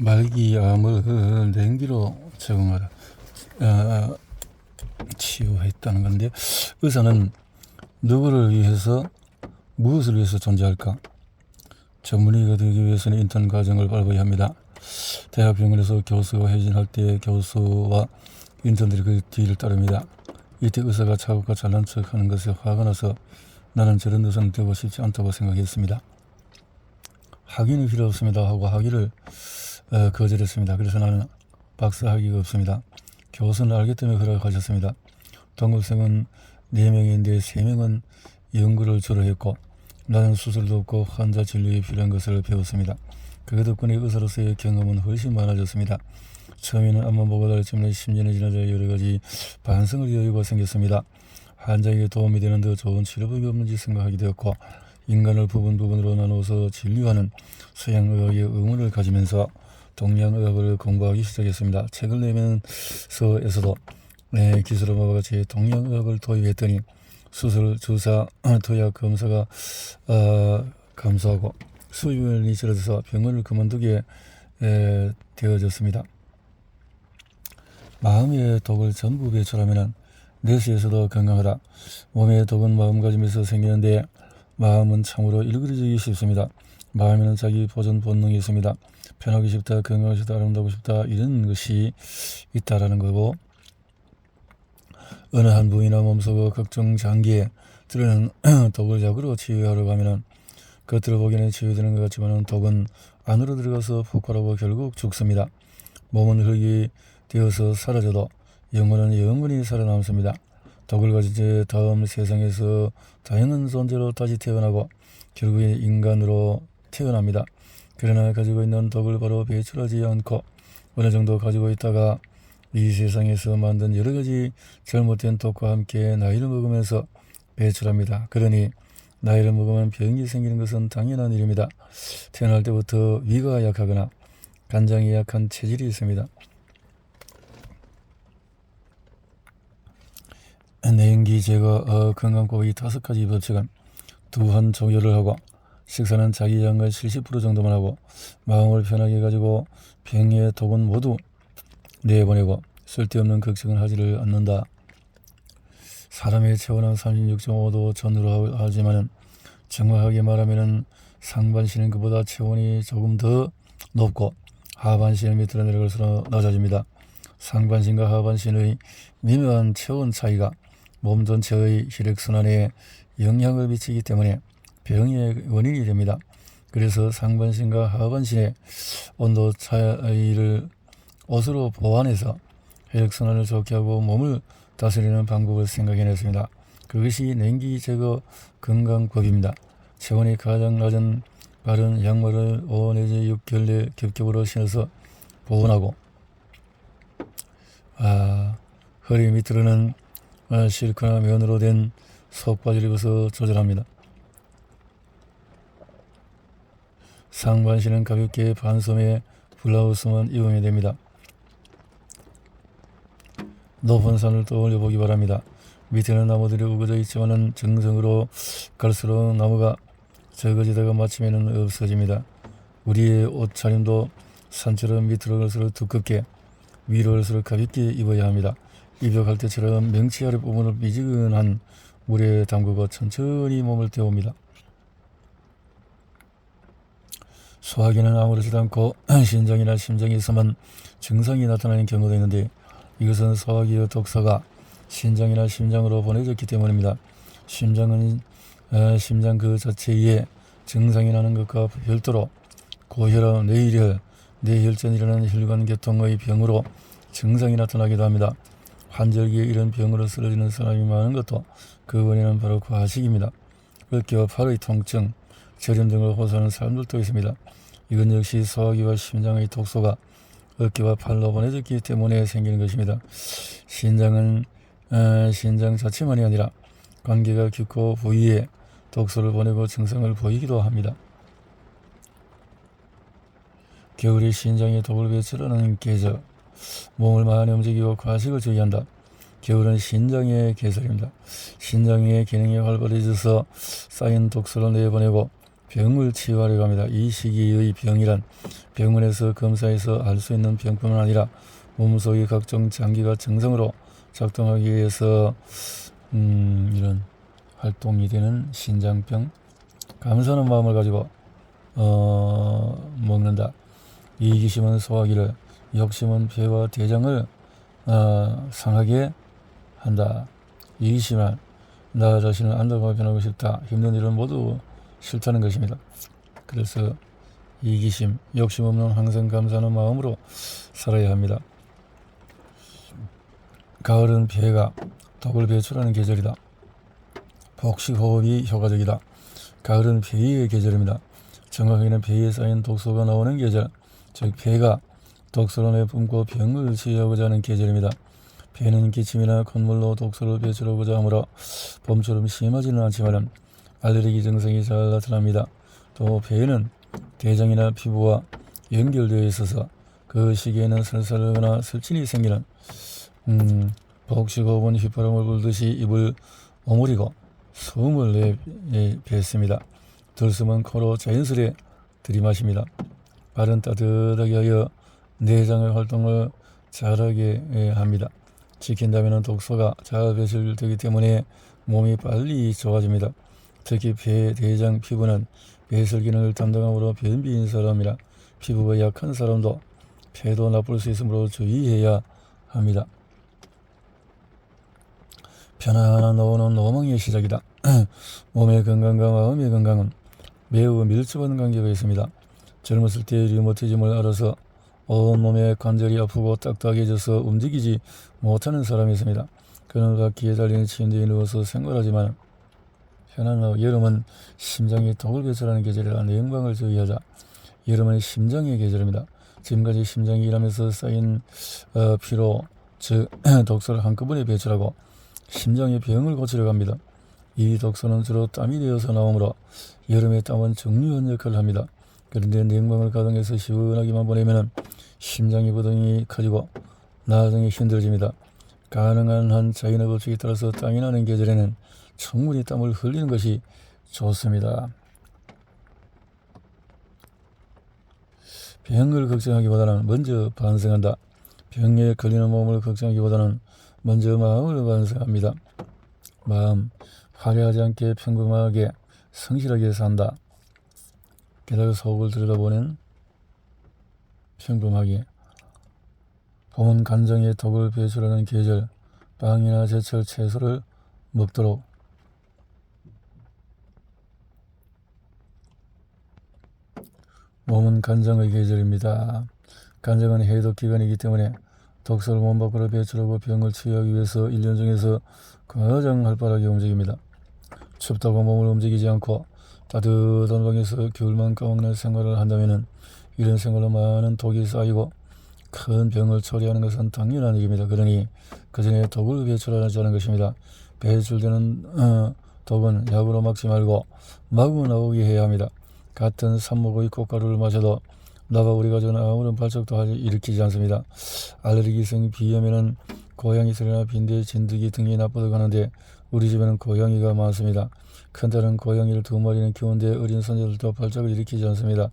말기암을 냉기로 제공하라 치유했다는 건데, 의사는 누구를 위해서, 무엇을 위해서 존재할까? 전문의가 되기 위해서는 인턴 과정을 밟아야 합니다. 대학병원에서 교수가 회진할 때 교수와 인턴들이 그 뒤를 따릅니다. 이때 의사가 차갑고 잘난 척하는 것에 화가 나서 나는 저런 의사는 되고 싶지 않다고 생각했습니다. 학위는 필요 없습니다 하고 학위를 거절했습니다. 그래서 나는 박사 학위가 없습니다. 교수는 알기 때문에 허락하셨습니다. 동급생은 4명인데 3명은 연구를 주로 했고 나는 수술도 없고 환자 진료에 필요한 것을 배웠습니다. 그 덕분에 의사로서의 경험은 훨씬 많아졌습니다. 처음에는 앞만 보고 달지만 10년이 지나자 여러가지 반성을 여유가 생겼습니다. 환자에게 도움이 되는 더 좋은 치료법이 없는지 생각하게 되었고 인간을 부분으로 나누어서 진료하는 서양의학의 의문을 가지면서 동양의학을 공부하기 시작했습니다. 책을 내면서에서도 기술을 모아같이 동양의학을 도입했더니 수술, 주사, 투약, 검사가 감소하고 수입원이 줄어들어서 병원을 그만두게 되어졌습니다. 마음의 독을 전부 배출하면 뇌수에서도 건강하다. 몸의 독은 마음가짐에서 생기는데 마음은 참으로 일그러지기 쉽습니다. 마음에는 자기 보존 본능이 있습니다. 편하기 쉽다, 건강하기 쉽다, 아름다우고 싶다, 이런 것이 있다라는 거고, 어느 한 부위나 몸속 각종 장기에 들어는 독을 약으로 치유하려고 하면 겉으로 보기에는 치유되는 것 같지만 독은 안으로 들어가서 폭발하고 결국 죽습니다. 몸은 흙이 되어서 사라져도 영혼은 영원히 살아남습니다. 독을 가진 채 다음 세상에서 다양한 존재로 다시 태어나고 결국에 인간으로 태어납니다. 그러나 가지고 있는 독을 바로 배출하지 않고 어느 정도 가지고 있다가 이 세상에서 만든 여러 가지 잘못된 독과 함께 나이를 먹으면서 배출합니다. 그러니 나이를 먹으면 병이 생기는 것은 당연한 일입니다. 태어날 때부터 위가 약하거나 간장이 약한 체질이 있습니다. 냉기 제거, 건강법 이 5가지 법칙은 두한 조절을 하고 식사는 자기 양의 70% 정도만 하고 마음을 편하게 가지고 병의 독은 모두 내보내고 쓸데없는 걱정을 하지를 않는다. 사람의 체온은 36.5도 전후로 하지만 정확하게 말하면 상반신은 그보다 체온이 조금 더 높고 하반신 밑으로 내려갈수록 낮아집니다. 상반신과 하반신의 미묘한 체온 차이가 몸 전체의 혈액순환에 영향을 미치기 때문에 병의 원인이 됩니다. 그래서 상반신과 하반신의 온도 차이를 옷으로 보완해서 혈액순환을 좋게 하고 몸을 다스리는 방법을 생각해냈습니다. 그것이 냉기 제거 건강법입니다. 체온이 가장 낮은 발은 양말을 5 내지 6겹 겹겹으로 신어서 보온하고 허리 밑으로는 실크나 면으로 된 속바지를 입어서 조절합니다. 상반신은 가볍게 반소매 블라우스만 입으면 됩니다. 높은 산을 떠올려 보기 바랍니다. 밑에는 나무들이 우거져 있지만 정성으로 갈수록 나무가 적어지다가 마침에는 없어집니다. 우리의 옷차림도 산처럼 밑으로 갈수록 두껍게 위로 갈수록 가볍게 입어야 합니다. 입욕할 때처럼 명치 아래 부분을 미지근한 물에 담그고 천천히 몸을 데웁니다. 소화기는 아무렇지도 않고 신장이나 심장에서만 증상이 나타나는 경우도 있는데 이것은 소화기의 독소가 신장이나 심장으로 보내졌기 때문입니다. 심장 그 자체에 증상이 나는 것과 별도로 고혈압, 뇌일혈, 뇌혈전이라는 혈관계통의 병으로 증상이 나타나기도 합니다. 환절기에 이런 병으로 쓰러지는 사람이 많은 것도 그 원인은 바로 과식입니다. 어깨와 팔의 통증, 저림 등을 호소하는 사람들도 있습니다. 이건 역시 소화기와 심장의 독소가 어깨와 팔로 보내졌기 때문에 생기는 것입니다. 신장 자체만이 아니라 관계가 깊고 부위에 독소를 보내고 증상을 보이기도 합니다. 겨울에 신장에 독을 배출하는 계절, 몸을 많이 움직이고 과식을 주의한다. 겨울은 신장의 계절입니다. 신장의 기능이 활발해져서 쌓인 독소를 내보내고 병을 치유하려고 합니다. 이 시기의 병이란 병원에서 검사해서 알 수 있는 병뿐만 아니라 몸속의 각종 장기가 정상으로 작동하기 위해서 이런 활동이 되는 신장병. 감사하는 마음을 가지고 먹는다. 이기심은 소화기를, 욕심은 폐와 대장을 상하게 한다. 이기심은 나 자신을 안다고 변하고 싶다. 힘든 일은 모두 싫다는 것입니다. 그래서 이기심, 욕심 없는 항상 감사하는 마음으로 살아야 합니다. 가을은 폐가 독을 배출하는 계절이다. 복식호흡이 효과적이다. 가을은 폐의 계절입니다. 정확하게는 폐에 쌓인 독소가 나오는 계절, 즉 폐가 독소를 내뿜고 병을 치유하고자 하는 계절입니다. 폐는 기침이나 콧물로 독소를 배출하고자 하므로 봄처럼 심하지는 않지만 알레르기 증상이 잘 나타납니다. 또 폐에는 대장이나 피부와 연결되어 있어서 그 시기에는 설사르거나 설진이 생기는 복식호흡은 휘파람을 불듯이 입을 오므리고 숨을 내뱉습니다. 들숨은 코로 자연스레 들이마십니다. 발은 따뜻하게 하여 내장의 활동을 잘하게 합니다. 지킨다면 독소가 잘 배출되기 때문에 몸이 빨리 좋아집니다. 특히 폐, 대장, 피부는 배설 기능을 담당하므로 변비인 사람이라 피부가 약한 사람도 폐도 나쁠 수 있으므로 주의해야 합니다. 편안한 노후는 노망의 시작이다. 몸의 건강과 마음의 건강은 매우 밀접한 관계가 있습니다. 젊었을 때 류머티즘을 앓아서 온몸의 관절이 아프고 딱딱해져서 움직이지 못하는 사람이 있습니다. 그는 바퀴에 달린 침대에 누워서 생활하지만 편안하고, 여름은 심장이 독을 배출하는 계절이라 냉방을 주의하자. 여름은 심장의 계절입니다. 지금까지 심장이 일하면서 쌓인 피로, 즉 독소를 한꺼번에 배출하고 심장의 병을 고치려고 합니다. 이 독소는 주로 땀이 되어서 나오므로 여름에 땀은 중요한 역할을 합니다. 그런데 냉방을 가동해서 시원하게만 보내면 심장의 부담이 커지고 나중에 힘들어집니다. 가능한 한 자연의 법칙에 따라서 땀이 나는 계절에는 충분히 땀을 흘리는 것이 좋습니다. 병을 걱정하기보다는 먼저 반성한다. 병에 걸리는 몸을 걱정하기보다는 먼저 마음을 반성합니다. 마음, 화려하지 않게 평범하게 성실하게 산다. 게다가 속을 들여다보는 평범하게. 봄은 간장의 독을 배출하는 계절, 빵이나 제철 채소를 먹도록. 봄은 간장의 계절입니다. 간장은 해독 기간이기 때문에 독소를 몸 밖으로 배출하고 병을 치유하기 위해서 1년 중에서 가장 활발하게 움직입니다. 춥다고 몸을 움직이지 않고 따뜻한 방에서 겨울만 까먹는 생활을 한다면 이런 생활로 많은 독이 쌓이고 큰 병을 처리하는 것은 당연한 일입니다. 그러니 그 전에 독을 배출하자는 것입니다. 배출되는 독은 약으로 막지 말고 마구 나오게 해야 합니다. 같은 삽목의 꽃가루를 마셔도 나가 우리가 전에 아무런 발작도 일으키지 않습니다. 알레르기성 비염에는 고양이 소리나 빈대, 진드기 등이 나쁘다고 하는데 우리 집에는 고양이가 많습니다. 큰딸은 고양이를 2마리는 키우는데 어린 손자들도 발작을 일으키지 않습니다.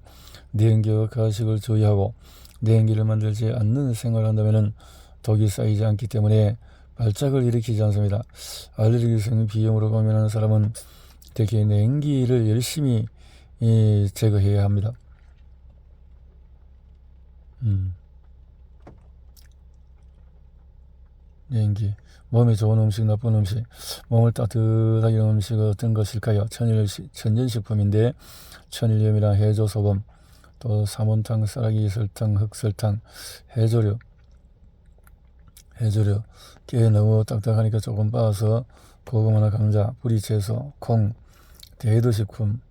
냉기와 가식을 주의하고 냉기를 만들지 않는 생활을 한다면 독이 쌓이지 않기 때문에 발작을 일으키지 않습니다. 알레르기성 비염으로 고민하는 사람은 특히 냉기를 열심히 제거해야 합니다. 냉기, 몸에 좋은 음식, 나쁜 음식, 몸을 따뜻하게 하는 음식은 어떤 것일까요? 천연식품인데 천일염이나 해조소금, 또 사문탕, 쌀아기, 설탕, 흑설탕, 해조류, 깨 너무 딱딱하니까 조금 빻아서 고구마나 감자, 뿌리채소, 콩, 대두식품,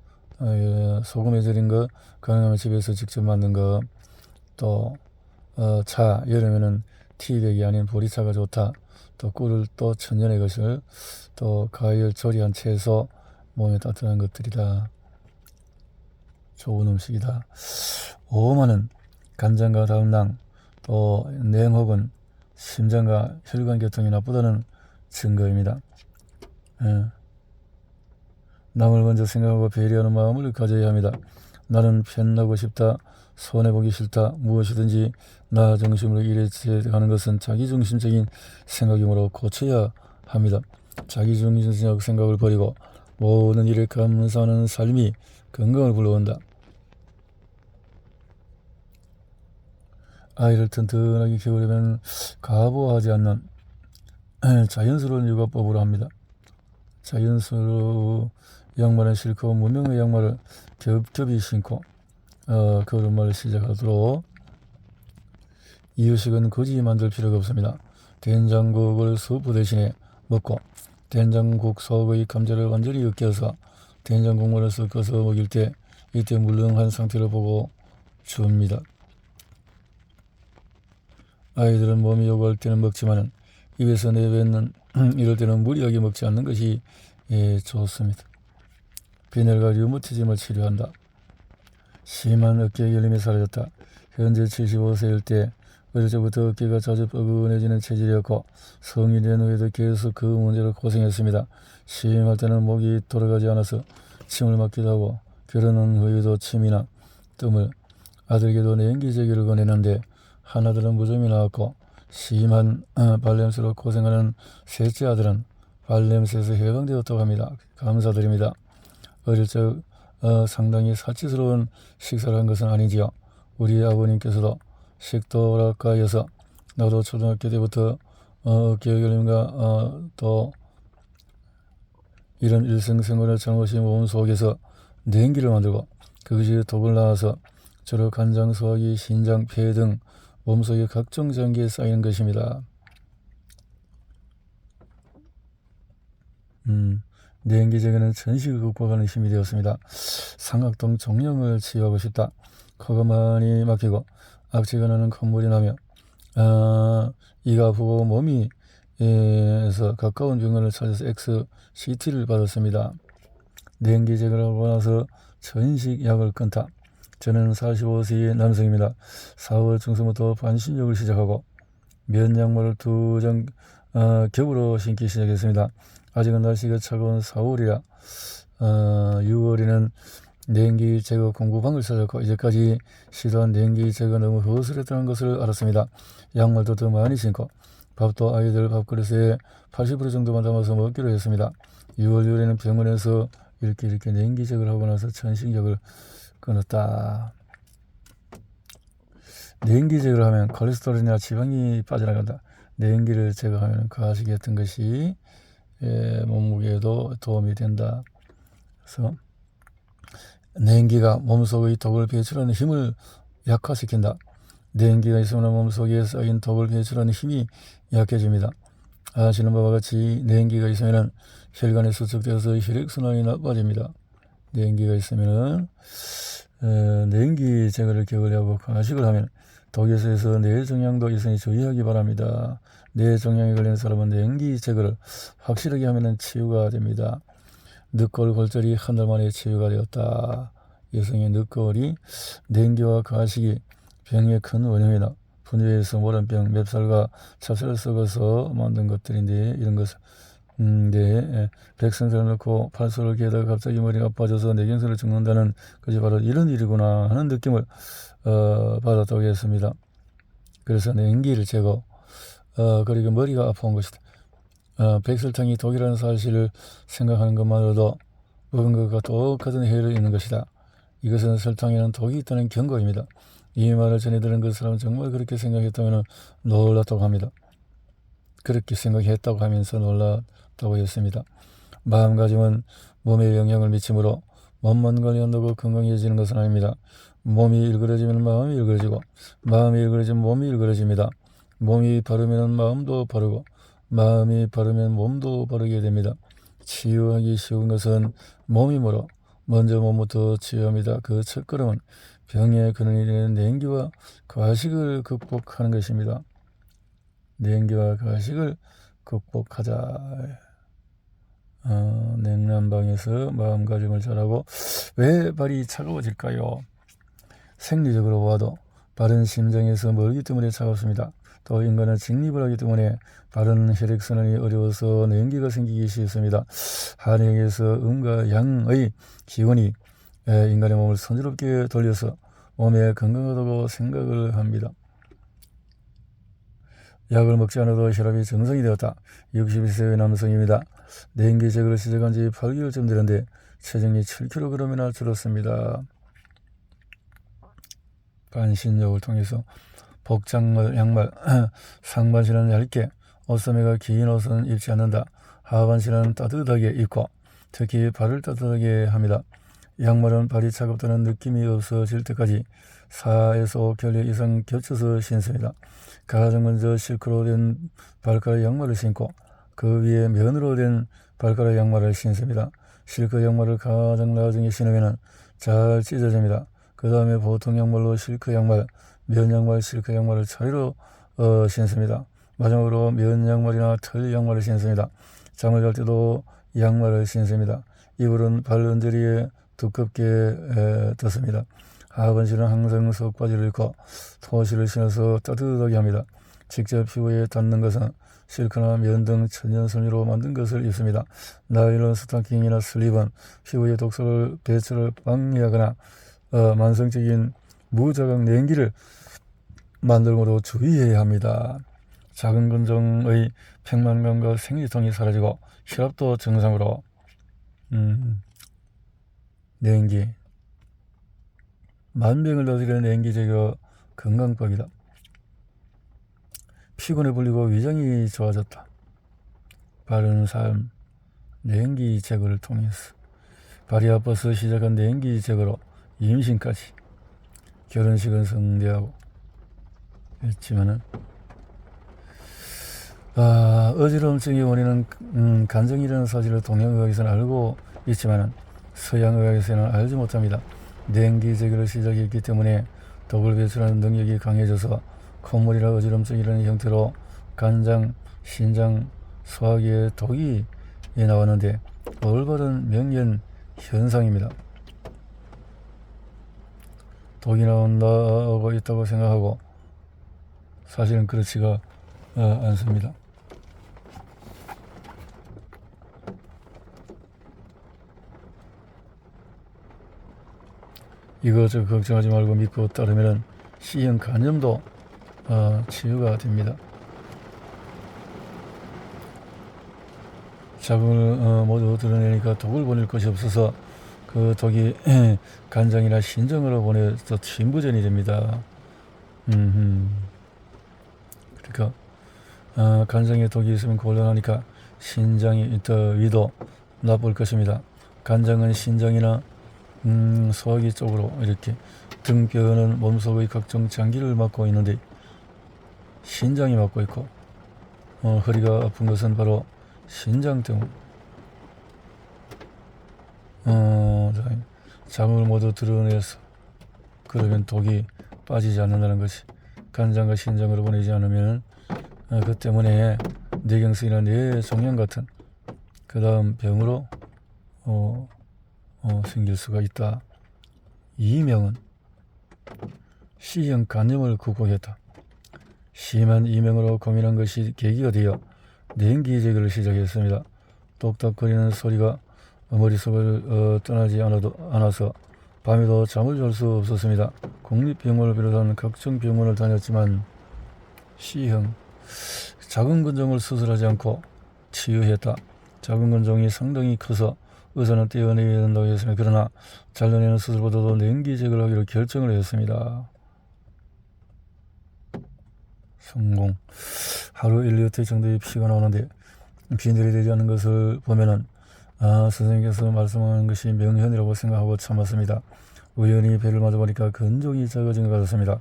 소금에 절인 거, 가능하면 집에서 직접 만든 거, 또 차, 여름에는 티백이 아닌 보리차가 좋다. 또 꿀을 또 천연의 것을, 또 과일 조리한 채소, 몸에 따뜻한 것들이다. 좋은 음식이다. 오만은 간장과 담낭, 또 냉혹은 심장과 혈관 교통이 나쁘다는 증거입니다. 남을 먼저 생각하고 배려하는 마음을 가져야 합니다. 나는 편나고 싶다, 손해보기 싫다, 무엇이든지 나 중심으로 일해가는 것은 자기중심적인 생각이므로 고쳐야 합니다. 자기중심적 생각을 버리고 모든 일에 감사하는 삶이 건강을 불러온다. 아이를 튼튼하게 키우려면 가부하지 않는 자연스러운 육아법으로 합니다. 자연스러운 양말은 싫고 무명의 양말을 겹겹이 신고 걸음마를 시작하도록. 이유식은 굳이 만들 필요가 없습니다. 된장국을 수프 대신에 먹고 된장국 속의 감자를 완전히 으깨서 된장국물을 섞어서 먹일 때 이때 물렁한 상태를 보고 줍니다. 아이들은 몸이 요구할 때는 먹지만 입에서 내뱉는 이럴 때는 무리하게 먹지 않는 것이 좋습니다. 빈혈과 류머티즘을 치료한다. 심한 어깨 결림이 사라졌다. 현재 75세일 때 어릴 적부터 어깨가 자주 뻐근해지는 체질이었고 성인이 된 후에도 계속 그 문제로 고생했습니다. 심할 때는 목이 돌아가지 않아서 침을 맞기도 하고 결혼한 후에도 침이나 뜸을, 아들에게도 냉기제기를 권했는데 하나들은 무좀이 나왔고 심한 발냄새로 고생하는 셋째 아들은 발냄새에서 해방되었다고 합니다. 감사드립니다. 어릴 적 상당히 사치스러운 식사를 한 것은 아니지요. 우리 아버님께서도 식도락가여서 나도 초등학교 때부터 어깨 결림과 또 이런 일상생활을 잘못이 몸 속에서 냉기를 만들고 그것이 독을 낳아서 주로 간장, 소화기, 신장, 폐 등 몸속의 각종 장기에 쌓이는 것입니다. 냉기 제거는 전식을 극복하는 힘이 되었습니다. 삼각동 종양을 치유하고 싶다. 코가 많이 막히고 악취가 나는 콧물이 나며 이가 아프고 몸이 에서 가까운 병원을 찾아서 XCT를 받았습니다. 냉기 제거를 하고 나서 전식약을 끊다. 저는 45세의 남성입니다. 4월 중순부터 반신욕을 시작하고 면양말을 2장 겹으로 신기 시작했습니다. 아직은 날씨가 차가운 4월이라 6월에는 냉기 제거 공구방을 찾았고 이제까지 시도한 냉기 제거 너무 허술했다는 것을 알았습니다. 양말도 더 많이 신고 밥도 아이들 밥그릇에 80% 정도만 담아서 먹기로 했습니다. 6월 6일에는 병원에서 이렇게 냉기 제거를 하고 나서 전신약을 끊었다. 냉기 제거를 하면 콜레스테롤이나 지방이 빠져나간다. 냉기를 제거하면 과식이 했던 것이 몸무게에도 도움이 된다. 그래서 냉기가 몸속의 독을 배출하는 힘을 약화시킨다. 냉기가 있으면 몸속에 쌓인 독을 배출하는 힘이 약해집니다. 아시는 바와 같이 냉기가 있으면 혈관에 수축되어서 혈액순환이 나빠집니다. 냉기가 있으면 냉기 제거를 겨울하고 과식을 하면 독에서에서 뇌종양도 있으니 주의하기 바랍니다. 뇌종양에 걸린 사람은 냉기 제거를 확실하게 하면 치유가 됩니다. 늑골 골절이 한 달 만에 치유가 되었다. 여성의 늑골이 냉기와 과식이 병의 큰 원흉이다. 분유에서 모란병, 맵살과 찹쌀을 섞어서 만든 것들인데 이런 것을 백성살을 넣고 팔소를 개다가 갑자기 머리가 아파져서 뇌경색을 죽는다는 것이 바로 이런 일이구나 하는 느낌을 받았다고 했습니다. 그래서 냉기를 제거 그리고 머리가 아파온 것이다. 백설탕이 독이라는 사실을 생각하는 것만으로도 먹은 것과 똑같은 해를 있는 것이다. 이것은 설탕에는 독이 있다는 경고입니다. 이 말을 전해 들은 그 사람은 정말 그렇게 생각했다면 놀랐다고 합니다. 그렇게 생각했다고 하면서 놀랐다고 했습니다. 마음가짐은 몸에 영향을 미치므로 몸만 관리한다고 건강해지는 것은 아닙니다. 몸이 일그러지면 마음이 일그러지고 마음이 일그러지면 몸이 일그러집니다. 몸이 바르면 마음도 바르고 마음이 바르면 몸도 바르게 됩니다. 치유하기 쉬운 것은 몸이므로 먼저 몸부터 치유합니다. 그 첫걸음은 병의 근원이 되는 냉기와 과식을 극복하는 것입니다. 냉기와 과식을 극복하자. 냉난방에서 마음가짐을 잘하고 왜 발이 차가워질까요? 생리적으로 봐도 발은 심장에서 멀기 때문에 차갑습니다. 또 인간은 직립을 하기 때문에 바른 혈액순환이 어려워서 냉기가 생기기 쉽습니다. 한의학에서 음과 양의 기운이 인간의 몸을 선지롭게 돌려서 몸에 건강하다고 생각을 합니다. 약을 먹지 않아도 혈압이 정상이 되었다. 61세의 남성입니다. 냉기 제거를 시작한 지 8개월쯤 되는데 체중이 7kg이나 줄었습니다. 반신욕을 통해서 복장물, 양말, 상반신은 얇게, 옷소매가 긴 옷은 입지 않는다. 하반신은 따뜻하게 입고 특히 발을 따뜻하게 합니다. 양말은 발이 차갑다는 느낌이 없어질 때까지 4에서 5켤레 이상 겹쳐서 신습니다. 가장 먼저 실크로 된 발가락 양말을 신고 그 위에 면으로 된 발가락 양말을 신습니다. 실크 양말을 가장 나중에 신으면 잘 찢어집니다. 그 다음에 보통 양말로 실크 양말, 면 양말, 실크 양말을 차례로 신습니다. 마지막으로 면 양말이나 털 양말을 신습니다. 잠을 잘 때도 양말을 신습니다. 이불은 발 언저리에 두껍게 떴습니다. 하반신은 항상 속바지를 입고 토시를 신어서 따뜻하게 합니다. 직접 피부에 닿는 것은 실크나 면 등 천연 섬유로 만든 것을 입습니다. 나일론 스타킹이나 슬립은 피부의 독소를 배출을 방해하거나 만성적인 무자각 냉기를 만들므로 주의해야 합니다. 작은 근종의 팽만감과 생리통이 사라지고 혈압도 정상으로 냉기 만병을 다스리는 냉기 제거 건강법이다. 피곤해 불리고 위장이 좋아졌다. 바른 삶 냉기 제거를 통해서 발이 아파서 시작한 냉기 제거로 임신까지 결혼식은 성대하고 했지만은 어지러움증의 원인은 간증이라는 사실을 동양의학에서는 알고 있지만은 서양의학에서는 알지 못합니다. 냉기 제거를 시작했기 때문에 독을 배출하는 능력이 강해져서 콧물이나 어지럼증이라는 형태로 간장, 신장, 소화기에 독이 나왔는데 올바른 명현 현상입니다. 독이 나온다고 있다고 생각하고 사실은 그렇지가 않습니다. 이것저것 걱정하지 말고 믿고 따르면 C형 간염도 치유가 됩니다. 자궁을 모두 드러내니까 독을 보낼 것이 없어서 그 독이 간장이나 신장으로 보내서 침부전이 됩니다. 그러니까 간장에 독이 있으면 곤란하니까 신장이 위도 나쁠 것입니다. 간장은 신장이나 소화기 쪽으로 이렇게 등뼈는 몸속의 각종 장기를 맡고 있는데 신장이 맡고 있고 허리가 아픈 것은 바로 신장 때문. 자궁을 모두 드러내서 그러면 독이 빠지지 않는다는 것이 간장과 신장으로 보내지 않으면 그 때문에 뇌경색이나 뇌종양 같은 그 다음 병으로 생길 수가 있다. 이명은 C형 간염을 극복했다. 심한 이명으로 고민한 것이 계기가 되어 냉기 제거를 시작했습니다. 똑딱거리는 소리가 머릿속을 떠나지 않아서 밤에도 잠을 잘 수 없었습니다. 국립병원을 비롯한 각종 병원을 다녔지만 C형 작은 근종을 수술하지 않고 치유했다. 작은 근종이 상당히 커서 의사는 떼어내야 된다고 했습니다. 그러나 잘라내는 수술보다도 냉기 제거를 하기로 결정을 했습니다. 성공. 하루 1리터 정도의 피가 나오는데 비늘이 되지 않는 것을 보면은 선생님께서 말씀하는 것이 명현이라고 생각하고 참았습니다. 우연히 배를 맞아보니까 근종이 작아진 것 같았습니다.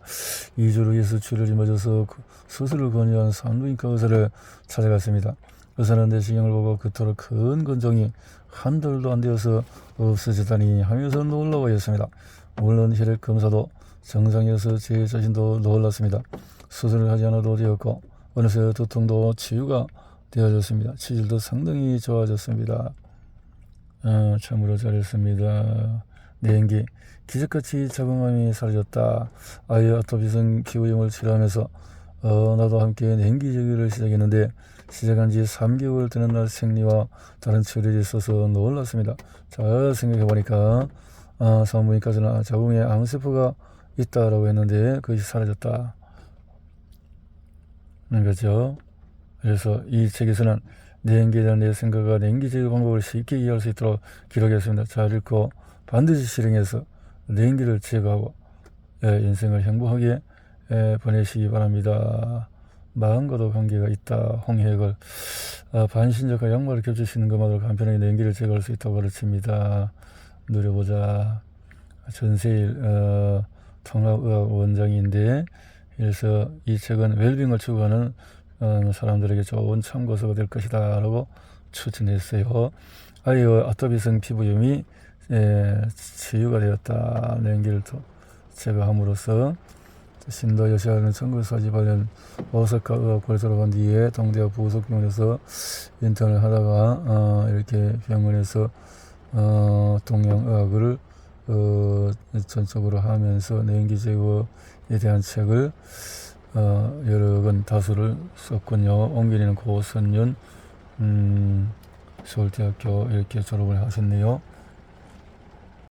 2주를 위해서 출혈이 멎어서 수술을 권유한 산부인과 의사를 찾아갔습니다. 의사는 내시경을 보고 그토록 큰 근종이 한 달도 안 되어서 없어졌다니 하면서 놀라워했습니다. 물론 혈액 검사도 정상이어서 제 자신도 놀랐습니다. 수술을 하지 않아도 되었고 어느새 두통도 치유가 되어졌습니다. 치질도 상당히 좋아졌습니다. 참으로 잘했습니다. 냉기 기적같이 자궁암이 사라졌다. 아이의 아토피성 피부염을 치료하면서 나도 함께 냉기제기를 시작했는데 시작한 지 3개월 되는 날 생리와 다른 처리에 있어서 놀랐습니다. 잘 생각해보니까 산부인과에서는 자궁에 암세포가 있다라고 했는데 그것이 사라졌다. 거죠. 그래서 이 책에서는 냉기에 대한 내 생각과 냉기 제거 방법을 쉽게 이해할 수 있도록 기록했습니다. 잘 읽고 반드시 실행해서 냉기를 제거하고 인생을 행복하게 보내시기 바랍니다. 마음과도 관계가 있다. 홍해걸 반신적과 양말을 겹치시는 것만으로 간편하게 냉기를 제거할 수 있다고 가르칩니다. 누려보자. 전세일 통합의학 원장인데 그래서 이 책은 웰빙을 추구하는 사람들에게 좋은 참고서가 될 것이다 라고 추천했어요. 아이의 아토피성 피부염이 치유가 되었다. 냉기를 제거함으로써 신도 여시아는 1948년 오사카 의학과를 졸업한 뒤에 동대학 부속병원에서 인턴을 하다가 이렇게 병원에서 동양의학을 전적으로 하면서 냉기 제거에 대한 책을 여러 권 다수를 썼군요. 옹균이는 고선년 서울대학교 이렇게 졸업을 하셨네요.